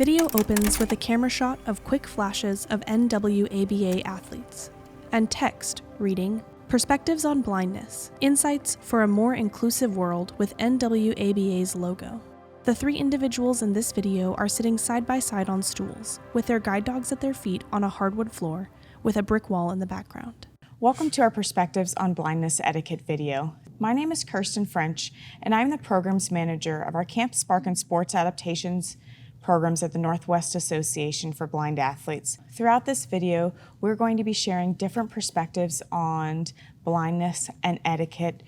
Video opens with a camera shot of quick flashes of NWABA athletes, and text reading, Perspectives on Blindness, Insights for a More Inclusive World with NWABA's logo. The three individuals in this video are sitting side by side on stools, with their guide dogs at their feet on a hardwood floor, with a brick wall in the background. Welcome to our Perspectives on Blindness etiquette video. My name is Kirsten French, and I'm the programs manager of our Camp Spark and Sports Adaptations programs at the Northwest Association for Blind Athletes. Throughout this video, we're going to be sharing different perspectives on blindness and etiquette,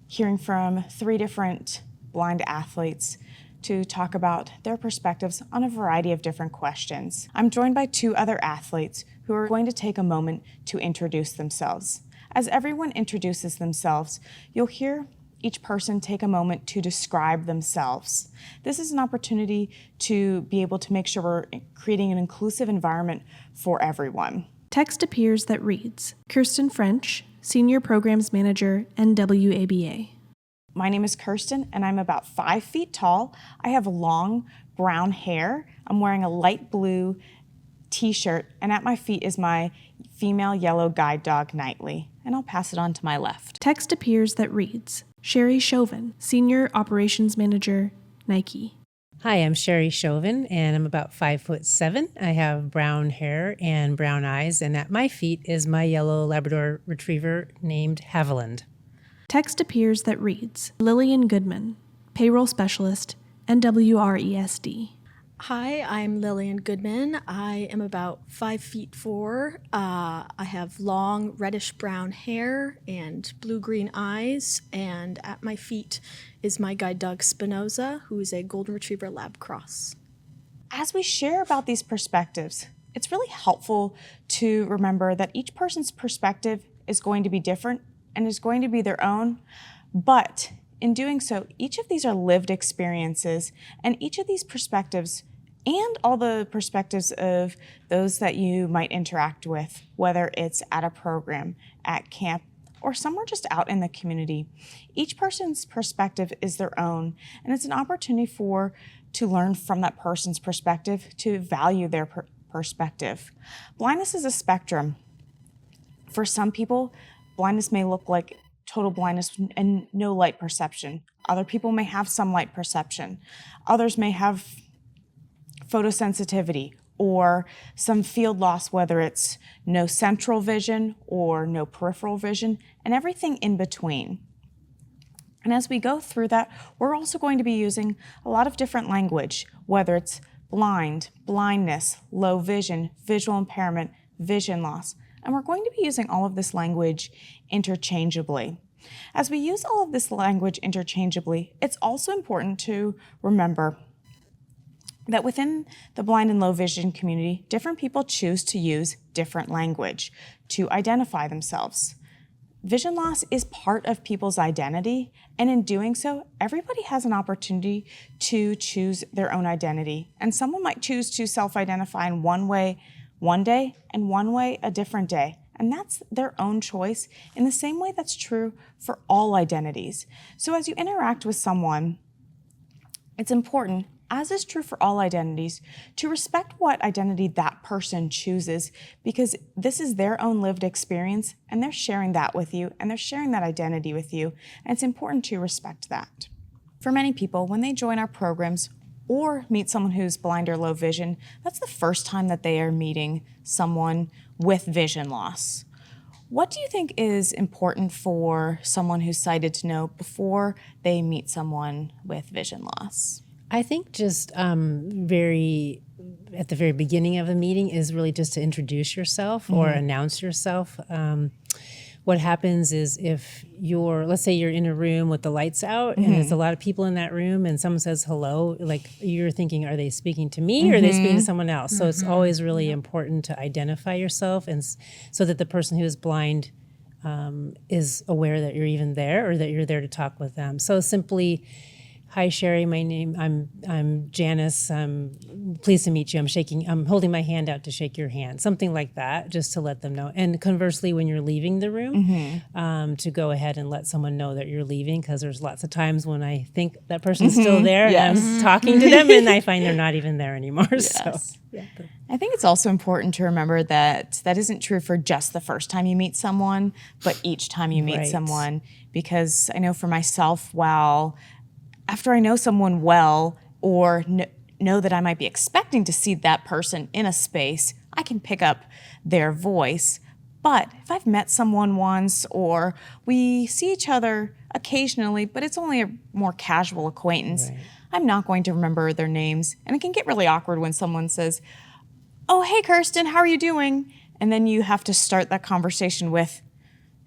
hearing from three different blind athletes to talk about their perspectives on a variety of different questions. I'm joined by two other athletes who are going to take a moment to introduce themselves. As everyone introduces themselves, you'll hear each person take a moment to describe themselves. This is an opportunity to be able to make sure we're creating an inclusive environment for everyone. Text appears that reads, Kirsten French, Senior Programs Manager, NWABA. My name is Kirsten, and I'm about 5 feet tall. I have long brown hair. I'm wearing a light blue t-shirt, and at my feet is my female yellow guide dog, Nightly. And I'll pass it on to my left. Text appears that reads, Sherry Chauvin, Senior Operations Manager, Nike. Hi, I'm Sherry Chauvin, and I'm about 5'7". I have brown hair and brown eyes, and at my feet is my yellow Labrador Retriever named Haviland. Text appears that reads, Lillian Goodman, Payroll Specialist, NWRESD. Hi, I'm Lillian Goodman. I am about 5'4". I have long reddish-brown hair and blue-green eyes, and at my feet is my guide dog Spinoza, who is a Golden Retriever Lab Cross. As we share about these perspectives, it's really helpful to remember that each person's perspective is going to be different and is going to be their own, but in doing so, each of these are lived experiences, and each of these perspectives and all the perspectives of those that you might interact with, whether it's at a program, at camp, or somewhere just out in the community, each person's perspective is their own, and it's an opportunity to learn from that person's perspective, to value their perspective. Blindness is a spectrum. For some people, blindness may look like total blindness and no light perception. Other people may have some light perception. Others may have photosensitivity or some field loss, whether it's no central vision or no peripheral vision, and everything in between. And as we go through that, we're also going to be using a lot of different language, whether it's blind, blindness, low vision, visual impairment, vision loss. And we're going to be using all of this language interchangeably. As we use all of this language interchangeably, it's also important to remember that within the blind and low vision community, different people choose to use different language to identify themselves. Vision loss is part of people's identity, and in doing so, everybody has an opportunity to choose their own identity. And someone might choose to self-identify in one way one day and one way a different day. And that's their own choice in the same way that's true for all identities. So as you interact with someone, it's important, as is true for all identities, to respect what identity that person chooses, because this is their own lived experience and they're sharing that with you and they're sharing that identity with you. And it's important to respect that. For many people, when they join our programs or meet someone who's blind or low vision, that's the first time that they are meeting someone with vision loss. What do you think is important for someone who's sighted to know before they meet someone with vision loss? I think just at the very beginning of a meeting is really just to introduce yourself or announce yourself. What happens is if let's say you're in a room with the lights out and there's a lot of people in that room and someone says hello, like you're thinking, are they speaking to me or are they speaking to someone else? So it's always really important to identify yourself and so that the person who is blind is aware that you're even there or that you're there to talk with them. So simply hi Sherry, I'm Janice. I'm pleased to meet you. I'm holding my hand out to shake your hand, something like that, just to let them know. And conversely, when you're leaving the room, to go ahead and let someone know that you're leaving, because there's lots of times when I think that person's still there and I'm talking to them and I find they're not even there anymore. So yeah. I think it's also important to remember that that isn't true for just the first time you meet someone, but each time you meet someone. Because I know for myself, after I know someone well, or know that I might be expecting to see that person in a space, I can pick up their voice. But if I've met someone once, or we see each other occasionally, but it's only a more casual acquaintance, I'm not going to remember their names. And it can get really awkward when someone says, "Oh, hey, Kirsten, how are you doing?" And then you have to start that conversation with,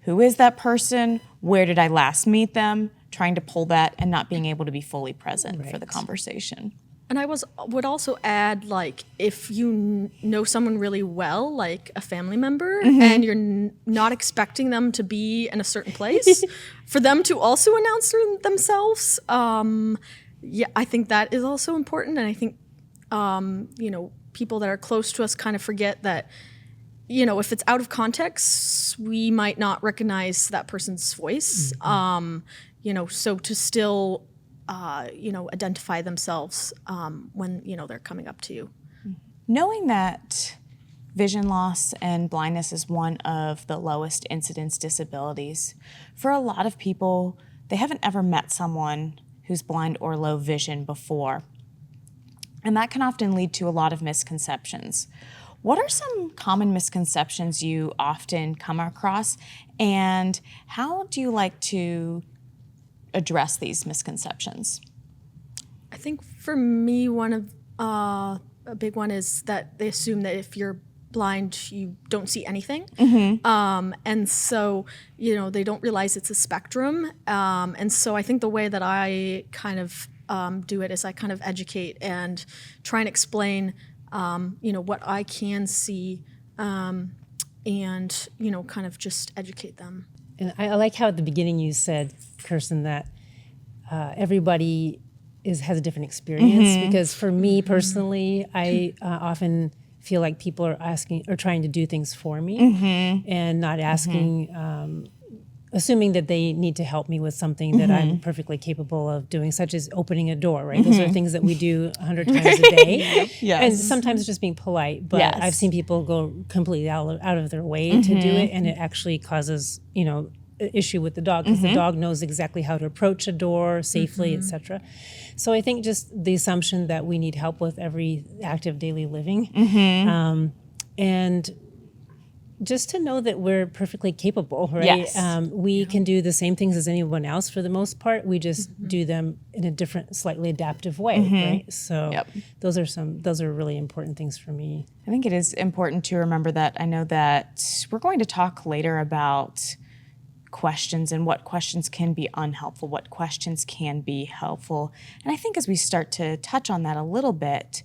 who is that person? Where did I last meet them? Trying to pull that and not being able to be fully present for the conversation. And I would also add, like, if you know someone really well, like a family member, and you're not expecting them to be in a certain place, for them to also announce themselves, I think that is also important. And I think, people that are close to us kind of forget that, if it's out of context, we might not recognize that person's voice. So to still, identify themselves when, they're coming up to you. Knowing that vision loss and blindness is one of the lowest incidence disabilities, for a lot of people, they haven't ever met someone who's blind or low vision before. And that can often lead to a lot of misconceptions. What are some common misconceptions you often come across, and how do you like to address these misconceptions? I think for me, a big one is that they assume that if you're blind, you don't see anything. And so, they don't realize it's a spectrum. And so I think the way that I kind of do it is I kind of educate and try and explain, what I can see, and, kind of just educate them. And I like how at the beginning you said, Kirsten, that everybody has a different experience. Because for me personally, I often feel like people are asking or trying to do things for me, and not asking, assuming that they need to help me with something that I'm perfectly capable of doing, such as opening a door, right? Those are things that we do 100 times a day. And sometimes it's just being polite, but I've seen people go completely out of their way to do it, and it actually causes, an issue with the dog, because the dog knows exactly how to approach a door safely, etc. So I think just the assumption that we need help with every active daily living, and just to know that we're perfectly capable, right? We can do the same things as anyone else for the most part. We just do them in a different, slightly adaptive way, right? So those are really important things for me. I think it is important to remember that. I know that we're going to talk later about questions and what questions can be unhelpful, what questions can be helpful. And I think as we start to touch on that a little bit,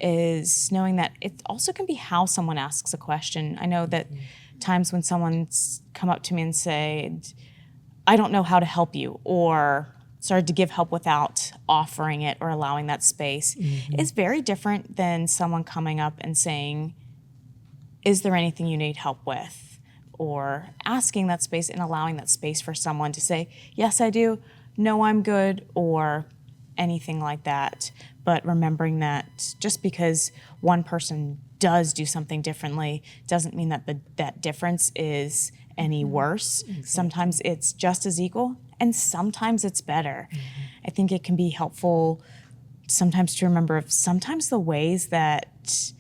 is knowing that it also can be how someone asks a question. I know that times when someone's come up to me and said, "I don't know how to help you," or started to give help without offering it or allowing that space, is very different than someone coming up and saying, "Is there anything you need help with?" Or asking that space and allowing that space for someone to say, "Yes, I do," "No, I'm good," or anything like that. But remembering that just because one person does do something differently doesn't mean that that difference is any worse. Sometimes it's just as equal, and sometimes it's better. I think it can be helpful sometimes to remember sometimes the ways that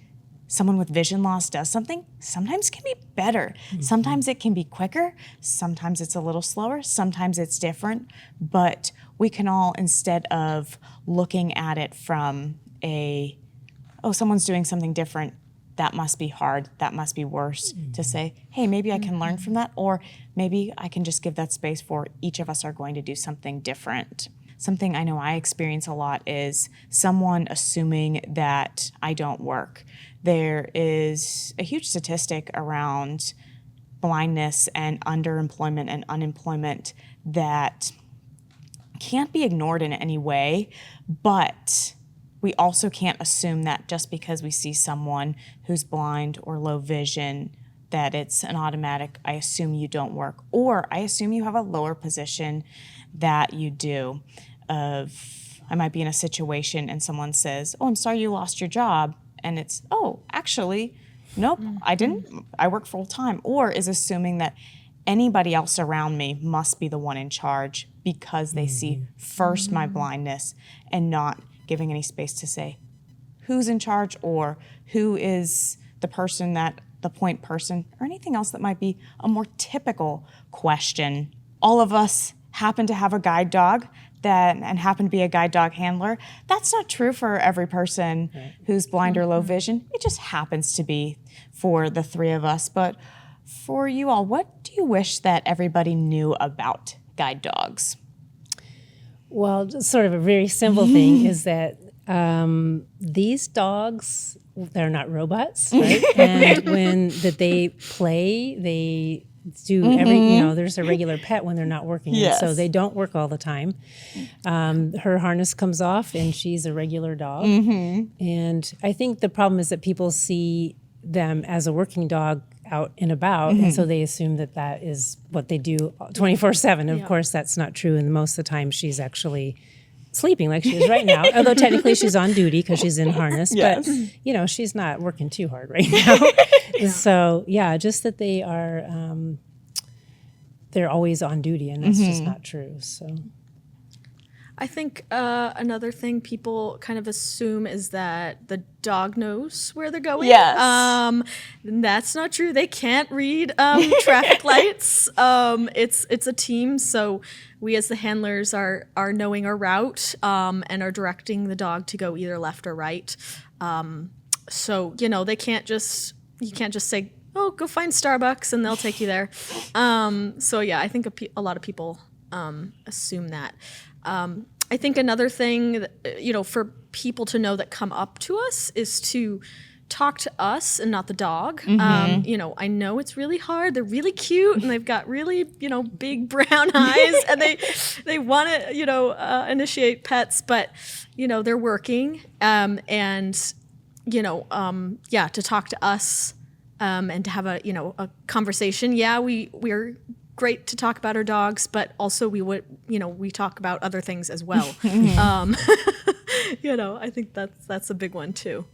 someone with vision loss does something sometimes can be better. Sometimes it can be quicker. Sometimes it's a little slower. Sometimes it's different. But we can all, instead of looking at it from someone's doing something different, that must be hard, that must be worse, to say, hey, maybe I can learn from that, or maybe I can just give that space for each of us are going to do something different. Something I know I experience a lot is someone assuming that I don't work. There is a huge statistic around blindness and underemployment and unemployment that can't be ignored in any way, but we also can't assume that just because we see someone who's blind or low vision that it's an automatic, I assume you don't work, or I assume you have a lower position that you do. I might be in a situation and someone says, oh, I'm sorry you lost your job. And it's, oh, actually, nope, I didn't. I work full time. Or is assuming that anybody else around me must be the one in charge because they see first my blindness and not giving any space to say who's in charge or who is the person that, the point person, or anything else that might be a more typical question. All of us happen to have a guide dog and happen to be a guide dog handler. That's not true for every person who's blind or low vision. It just happens to be for the three of us. But for you all, what do you wish that everybody knew about guide dogs? Well, just sort of a very simple thing is that these dogs, they're not robots, right? And when that they play, they do there's a regular pet when they're not working. Yes. And so they don't work all the time. Her harness comes off and she's a regular dog. And I think the problem is that people see them as a working dog out and about, and so they assume that that is what they do 24/7. Of course, that's not true, and most of the time she's actually sleeping like she is right now, although technically she's on duty because she's in harness, Yes. but she's not working too hard right now. So just that they are they're always on duty, and that's just not true. So I think another thing people kind of assume is that the dog knows where they're going. Yes. That's not true. They can't read traffic lights. It's a team, so we as the handlers are knowing our route and are directing the dog to go either left or right. So they can't just say, oh, go find Starbucks and they'll take you there. I think a lot of people assume that. I think another thing, for people to know that come up to us is to talk to us and not the dog. I know it's really hard. They're really cute and they've got really, big brown eyes and they want to, initiate pets, but, they're working. To talk to us and to have a conversation. Yeah, we're great to talk about our dogs, but also we talk about other things as well. I think that's a big one too.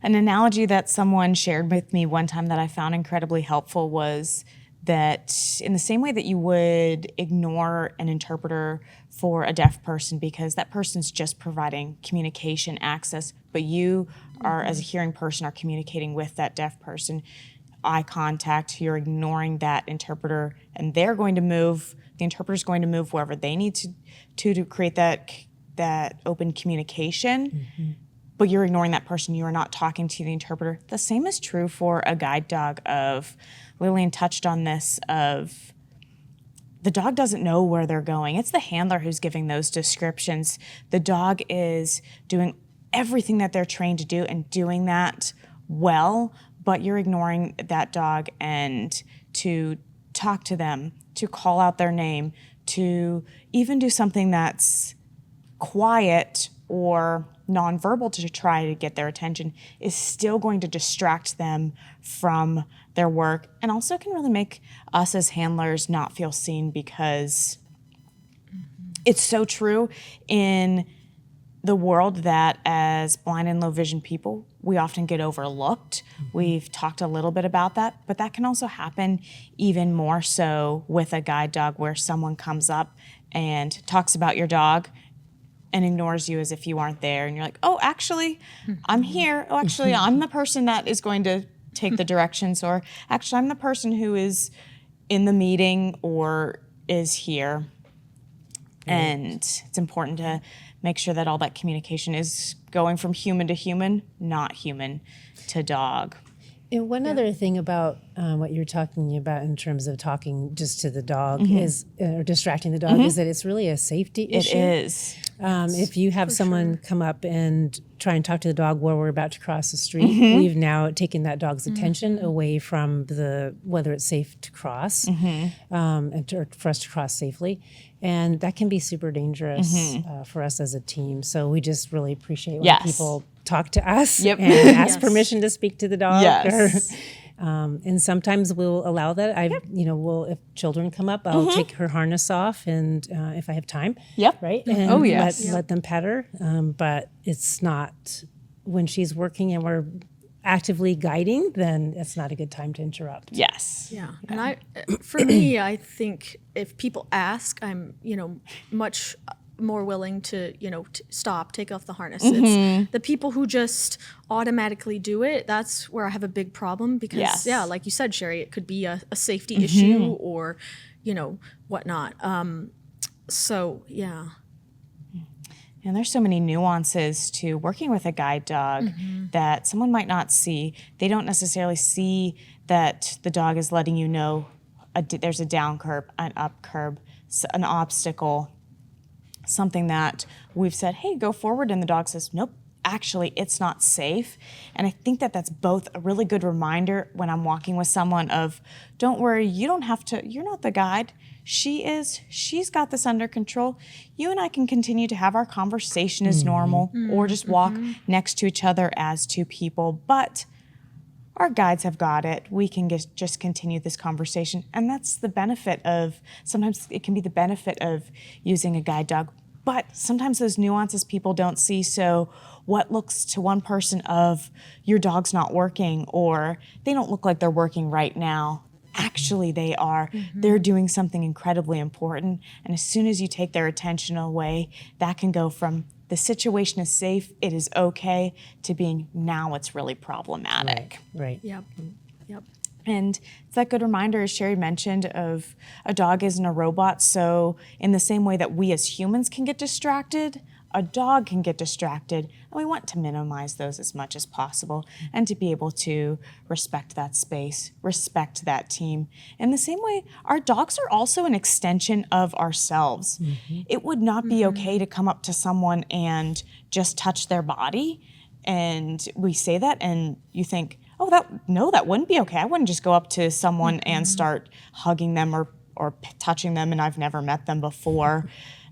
An analogy that someone shared with me one time that I found incredibly helpful was that in the same way that you would ignore an interpreter for a deaf person because that person's just providing communication access, but you are, as a hearing person, are communicating with that deaf person, eye contact, you're ignoring that interpreter, and they're going to move, the interpreter's going to move wherever they need to create that open communication, but you're ignoring that person, you are not talking to the interpreter. The same is true for a guide dog. Lillian touched on this, of the dog doesn't know where they're going. It's the handler who's giving those descriptions. The dog is doing everything that they're trained to do and doing that well, but you're ignoring that dog, and to talk to them, to call out their name, to even do something that's quiet or nonverbal to try to get their attention is still going to distract them from their work, and also can really make us as handlers not feel seen, because it's so true in the world that as blind and low vision people, we often get overlooked. We've talked a little bit about that, but that can also happen even more so with a guide dog, where someone comes up and talks about your dog and ignores you as if you aren't there. And you're like, oh, actually, I'm here. Oh, actually, I'm the person that is going to take the directions, or actually, I'm the person who is in the meeting or is here. And it's important to make sure that all that communication is going from human to human, not human to dog. And one other thing about what you're talking about in terms of talking just to the dog is, or distracting the dog, is that it's really a safety issue. It is. If you have someone come up and try and talk to the dog while we're about to cross the street, we've now taken that dog's attention away from whether it's safe to cross and for us to cross safely. And that can be super dangerous for us as a team. So we just really appreciate when people talk to us and ask permission to speak to the dog. Yes. And sometimes we'll allow that. If children come up, I'll take her harness off, and if I have time, right, and let them pet her. But it's not when she's working and we're actively guiding, then it's not a good time to interrupt. Yes. Yeah. And for me, I think if people ask, I'm, much more willing to, stop, take off the harness. It's the people who just automatically do it. That's where I have a big problem because, like you said, Sherry, it could be a safety issue or, whatnot. And there's so many nuances to working with a guide dog that someone might not see. They don't necessarily see that the dog is letting you know there's a down curb, an up curb, an obstacle, something that we've said, hey, go forward, and the dog says, nope, actually, it's not safe. And I think that that's both a really good reminder when I'm walking with someone of, don't worry, you don't have to, you're not the guide. She's got this under control. You and I can continue to have our conversation as normal or just walk next to each other as two people. But our guides have got it. We can just continue this conversation. And that's the benefit of, sometimes it can be the benefit of using a guide dog. But sometimes those nuances people don't see. So what looks to one person of your dog's not working or they don't look like they're working right now, actually they are. They're doing something incredibly important. And as soon as you take their attention away, that can go from the situation is safe, it is okay, to being now it's really problematic. Right. Yep. And it's that good reminder, as Sherry mentioned, of a dog isn't a robot. So in the same way that we as humans can get distracted, a dog can get distracted, and we want to minimize those as much as possible and to be able to respect that space, respect that team. In the same way, our dogs are also an extension of ourselves. It would not be okay to come up to someone and just touch their body, and we say that and you think, oh, that wouldn't be okay. I wouldn't just go up to someone and start hugging them or touching them, and I've never met them before.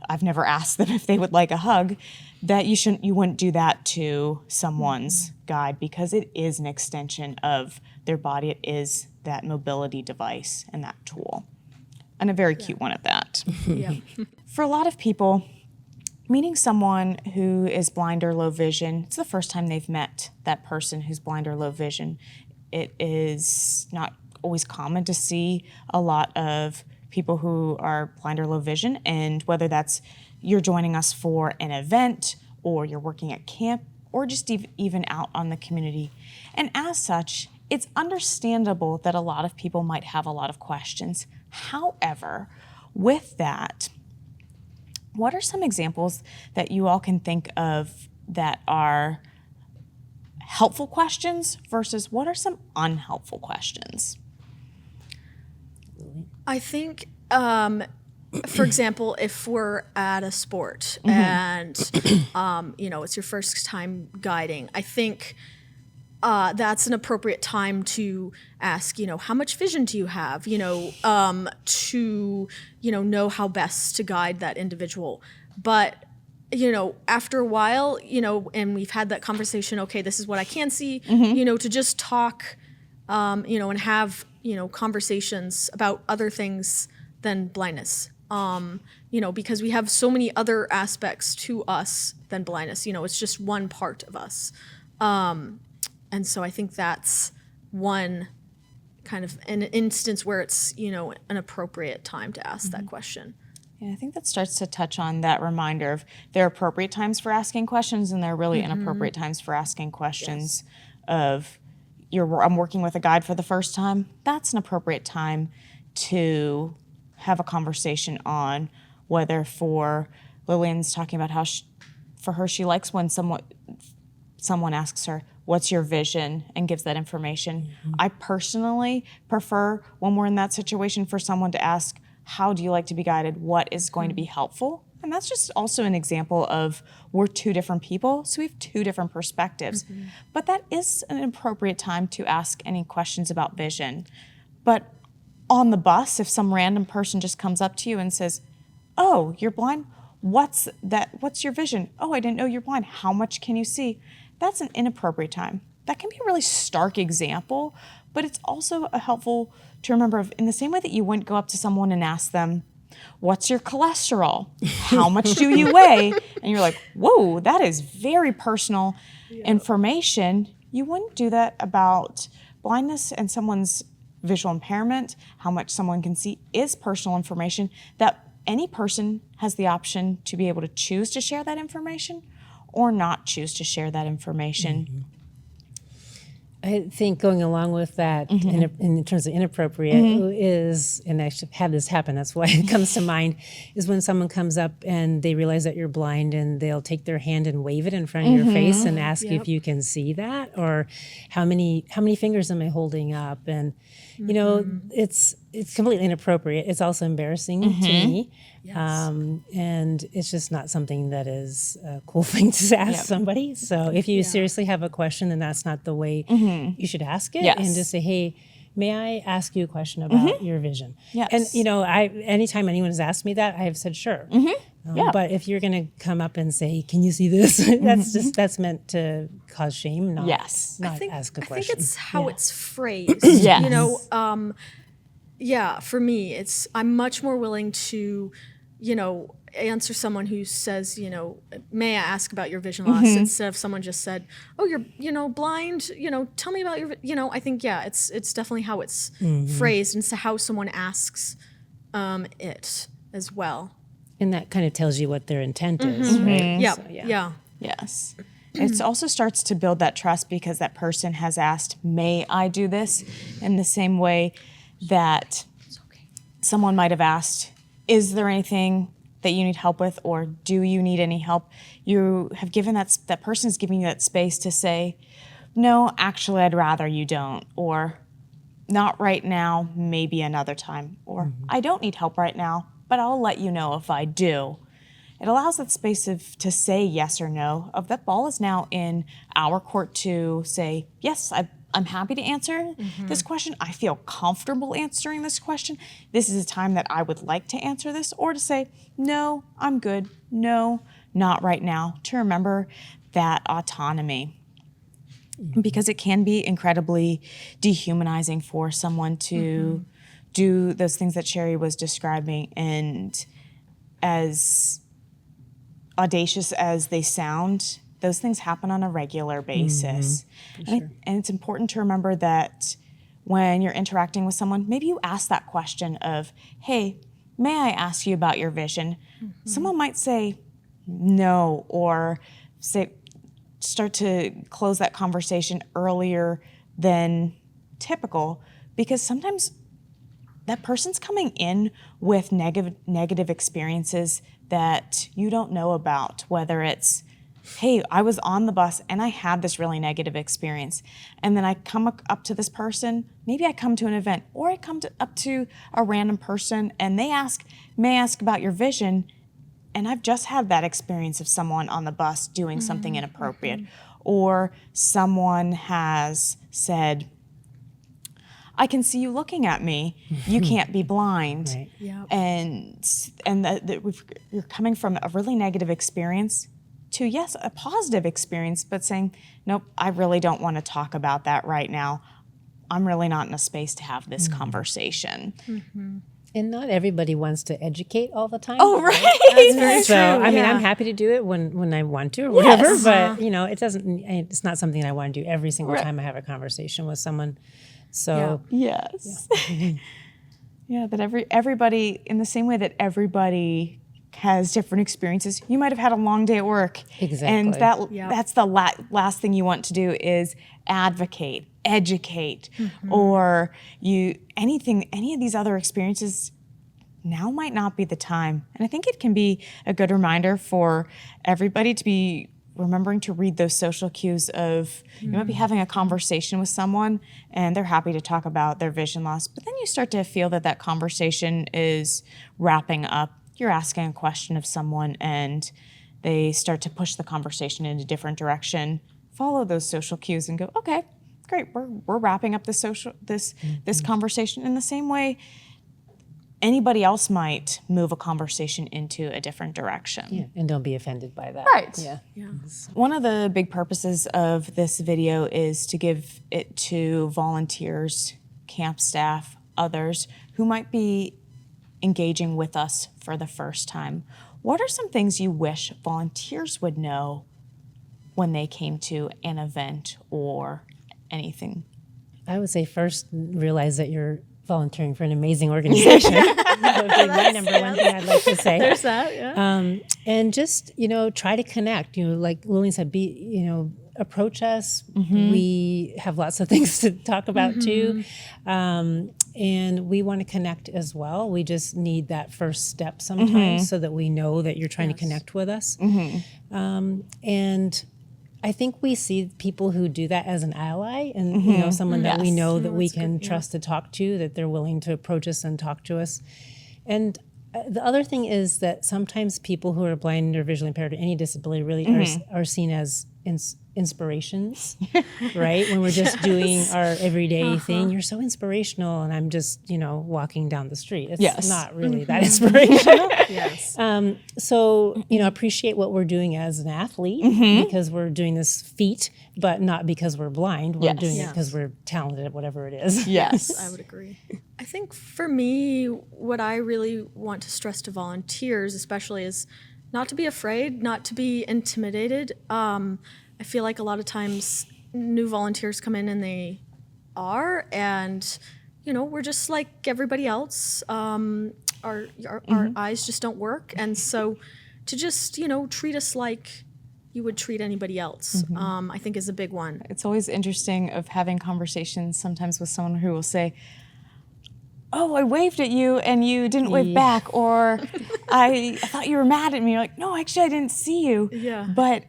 I've never asked them if they would like a hug. That you wouldn't do that to someone's guide because it is an extension of their body. It is that mobility device and that tool. And a very cute one at that. For a lot of people, meeting someone who is blind or low vision, it's the first time they've met that person who's blind or low vision. It is not always common to see a lot of people who are blind or low vision, and whether that's you're joining us for an event or you're working at camp or just even out on the community. And as such, it's understandable that a lot of people might have a lot of questions. However, with that, what are some examples that you all can think of that are helpful questions versus what are some unhelpful questions? I think, for example, if we're at a sport and, it's your first time guiding, I think that's an appropriate time to ask, how much vision do you have, to, know how best to guide that individual. But, after a while, and we've had that conversation, okay, this is what I can see, to just talk, and have, conversations about other things than blindness, because we have so many other aspects to us than blindness. It's just one part of us. And so I think that's one kind of an instance where it's, an appropriate time to ask that question. Yeah, I think that starts to touch on that reminder of there are appropriate times for asking questions and there are really inappropriate times for asking questions of I'm working with a guide for the first time. That's an appropriate time to have a conversation on whether for Lillian's talking about how for her she likes when someone asks her, what's your vision, and gives that information. I personally prefer, when we're in that situation, for someone to ask, how do you like to be guided? What is going to be helpful? And that's just also an example of we're two different people, so we have two different perspectives. But that is an appropriate time to ask any questions about vision. But on the bus, if some random person just comes up to you and says, oh, you're blind? What's that? What's your vision? Oh, I didn't know you're blind. How much can you see? That's an inappropriate time. That can be a really stark example, but it's also helpful to remember in the same way that you wouldn't go up to someone and ask them, what's your cholesterol? How much do you weigh? And you're like, whoa, that is very personal information. You wouldn't do that about blindness and someone's visual impairment. How much someone can see is personal information that any person has the option to be able to choose to share that information or not choose to share that information. I think going along with that in terms of inappropriate is, and I should have this happen, that's why it comes to mind, is when someone comes up and they realize that you're blind and they'll take their hand and wave it in front of your face and ask you if you can see that, or how many fingers am I holding up? And you know, it's completely inappropriate. It's also embarrassing to me. Yes. And it's just not something that is a cool thing to ask somebody. So if you seriously have a question, then that's not the way you should ask it. Yes. And just say, hey, may I ask you a question about your vision? Yes. And you know, anytime anyone has asked me that, I have said sure. But if you're going to come up and say, can you see this? That's meant to cause shame, not ask a question. I think it's how it's phrased. Yes. You know, for me, I'm much more willing to, you know, answer someone who says, you know, may I ask about your vision loss, instead of someone just said, oh, you're, you know, blind, you know, tell me about your, you know, I think, it's definitely how it's phrased and so how someone asks it as well. And that kind of tells you what their intent is, right? Yeah. So, Yes. It also starts to build that trust because that person has asked, may I do this? In the same way that someone might have asked, is there anything that you need help with, or do you need any help? You have given that person's giving you that space to say, no, actually, I'd rather you don't, or not right now, maybe another time, or I don't need help right now, but I'll let you know if I do. It allows that space to say yes or no, of that ball is now in our court to say, yes, I'm happy to answer this question. I feel comfortable answering this question. This is a time that I would like to answer this, or to say, no, I'm good. No, not right now. To remember that autonomy, because it can be incredibly dehumanizing for someone to do those things that Sherry was describing, and as audacious as they sound, those things happen on a regular basis. And it's important to remember that when you're interacting with someone, maybe you ask that question of, hey, may I ask you about your vision? Someone might say no, or start to close that conversation earlier than typical, because sometimes that person's coming in with negative experiences that you don't know about, whether it's, hey, I was on the bus and I had this really negative experience, and then I come up to this person, maybe I come to an event, or I come up to a random person and they ask, may I ask about your vision? And I've just had that experience of someone on the bus doing something inappropriate, or someone has said, I can see you looking at me. You can't be blind. Right. Yep. And you're coming from a really negative experience to, yes, a positive experience, but saying, nope, I really don't want to talk about that right now. I'm really not in a space to have this conversation. And not everybody wants to educate all the time. Oh, right. That's very So, true. I mean, yeah. I'm happy to do it when I want to or whatever, Yes. but you know, it's not something I want to do every single time I have a conversation with someone. So Yes. Yeah, that everybody, in the same way that everybody has different experiences, you might have had a long day at work. Exactly. And Yep. that's the last thing you want to do is advocate, educate, or any of these other experiences. Now might not be the time. And I think it can be a good reminder for everybody to be remembering to read those social cues of you might be having a conversation with someone and they're happy to talk about their vision loss, but then you start to feel that that conversation is wrapping up. You're asking a question of someone and they start to push the conversation in a different direction. Follow those social cues and go, okay, great, we're wrapping up this conversation in the same way anybody else might move a conversation into a different direction. Yeah, and don't be offended by that. Right. Yeah. One of the big purposes of this video is to give it to volunteers, camp staff, others who might be engaging with us for the first time. What are some things you wish volunteers would know when they came to an event or anything? I would say first realize that you're volunteering for an amazing organization. That would be my number one thing I'd like to say. There's that, yeah. And just, try to connect. Like Lillian said, approach us. We have lots of things to talk about too. And we want to connect as well. We just need that first step sometimes so that we know that you're trying to connect with us. And I think we see people who do that as an ally and, someone that we know that we can trust to talk to, that they're willing to approach us and talk to us. And the other thing is that sometimes people who are blind or visually impaired or any disability really are seen as inspirations, right? When we're just doing our everyday thing, you're so inspirational, and I'm just, walking down the street. It's not really that inspirational. So, appreciate what we're doing as an athlete because we're doing this feat, but not because we're blind. We're doing it because we're talented at whatever it is. Yes. I would agree. I think for me, what I really want to stress to volunteers, especially, is not to be afraid, not to be intimidated. I feel like a lot of times new volunteers come in and they are, and we're just like everybody else. Our eyes just don't work, and so to just treat us like you would treat anybody else, I think is a big one. It's always interesting of having conversations sometimes with someone who will say, oh, I waved at you and you didn't wave back, or I thought you were mad at me. You're like, no, actually I didn't see you. Yeah. But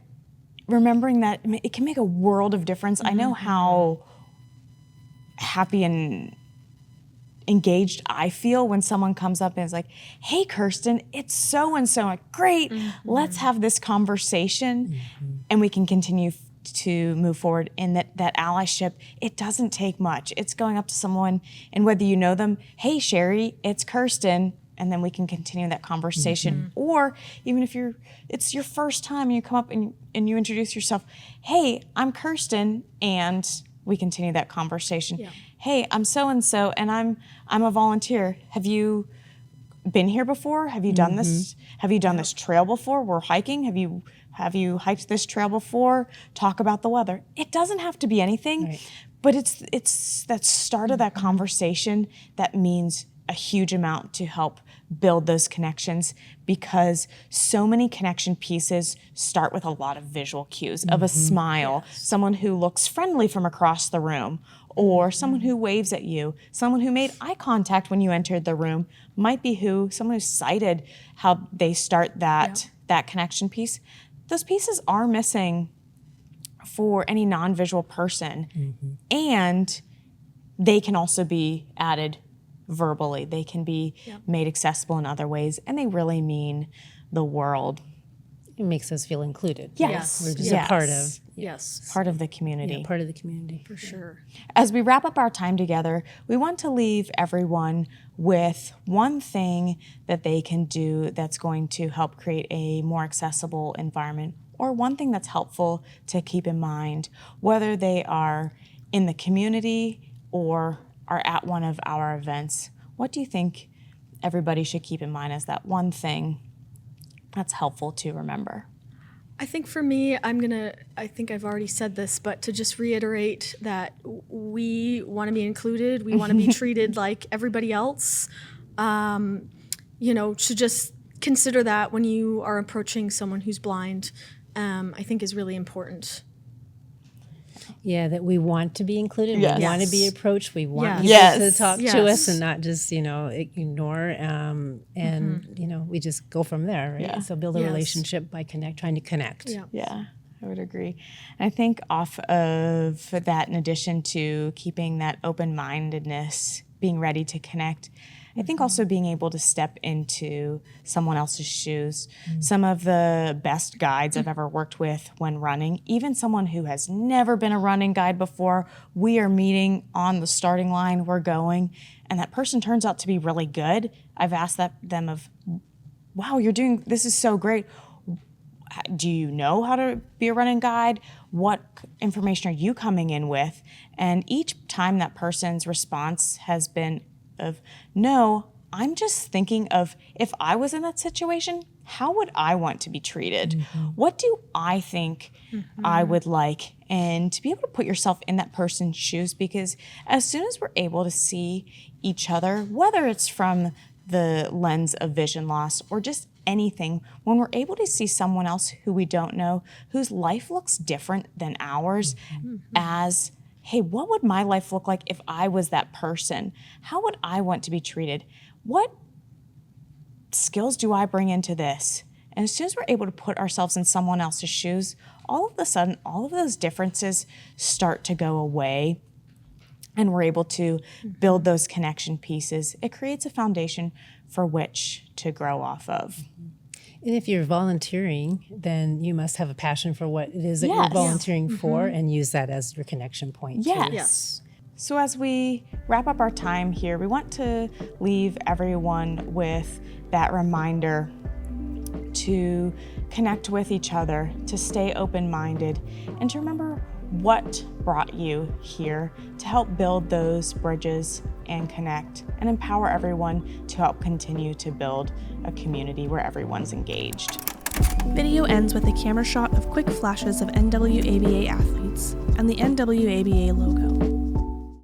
remembering that it can make a world of difference. I know how happy and engaged I feel when someone comes up and is like, hey, Kirsten, it's so-and-so. Like, great, let's have this conversation and we can continue to move forward in that allyship. It doesn't take much. It's going up to someone, and whether you know them, hey, Sherry, it's Kirsten, and then we can continue that conversation. Or even if it's your first time and you come up and you introduce yourself, hey, I'm Kirsten, and we continue that conversation. Yeah. Hey, I'm so-and-so, and I'm a volunteer. Have you been here before? Have you done this? Have you done this trail before? We're hiking. Have you hiked this trail before? Talk about the weather. It doesn't have to be anything, but it's that start of that conversation that means a huge amount to help build those connections, because so many connection pieces start with a lot of visual cues of a smile, someone who looks friendly from across the room, or someone who waves at you, someone who made eye contact when you entered the room, might be someone who cited how they start that connection piece. Those pieces are missing for any non-visual person, and they can also be added verbally. They can be made accessible in other ways, and they really mean the world. It makes us feel included. Yes. We're just a part of. Part of the community. Yeah, part of the community. For sure. As we wrap up our time together, we want to leave everyone with one thing that they can do that's going to help create a more accessible environment, or one thing that's helpful to keep in mind, whether they are in the community or are at one of our events. What do you think everybody should keep in mind as that one thing that's helpful to remember? I think for me, I think I've already said this, but to just reiterate that we want to be included, we want to be treated like everybody else. To just consider that when you are approaching someone who's blind, I think is really important. Yeah, that we want to be included, Yes. we want to be approached, we want people Yes. to talk Yes. to us and not just, ignore, and, we just go from there, right? Yeah. So build a Yes. relationship by trying to connect. Yeah. Yeah. I would agree. And I think off of that, in addition to keeping that open-mindedness, being ready to connect, I think also being able to step into someone else's shoes. Some of the best guides I've ever worked with when running, even someone who has never been a running guide before, we are meeting on the starting line, we're going, and that person turns out to be really good. I've asked them of, wow, this is so great. Do you know how to be a running guide? What information are you coming in with? And each time that person's response has been of, no, I'm just thinking of, if I was in that situation, how would I want to be treated? What do I think I would like? And to be able to put yourself in that person's shoes, because as soon as we're able to see each other, whether it's from the lens of vision loss or just anything, when we're able to see someone else who we don't know, whose life looks different than ours, as, hey, what would my life look like if I was that person? How would I want to be treated? What skills do I bring into this? And as soon as we're able to put ourselves in someone else's shoes, all of a sudden, all of those differences start to go away, and we're able to build those connection pieces. It creates a foundation for which to grow off of. And if you're volunteering, then you must have a passion for what it is that you're volunteering for, and use that as your connection point. Yes. So as we wrap up our time here, we want to leave everyone with that reminder to connect with each other, to stay open-minded, and to remember what brought you here, to help build those bridges and connect and empower everyone to help continue to build a community where everyone's engaged. Video ends with a camera shot of quick flashes of NWABA athletes and the NWABA logo.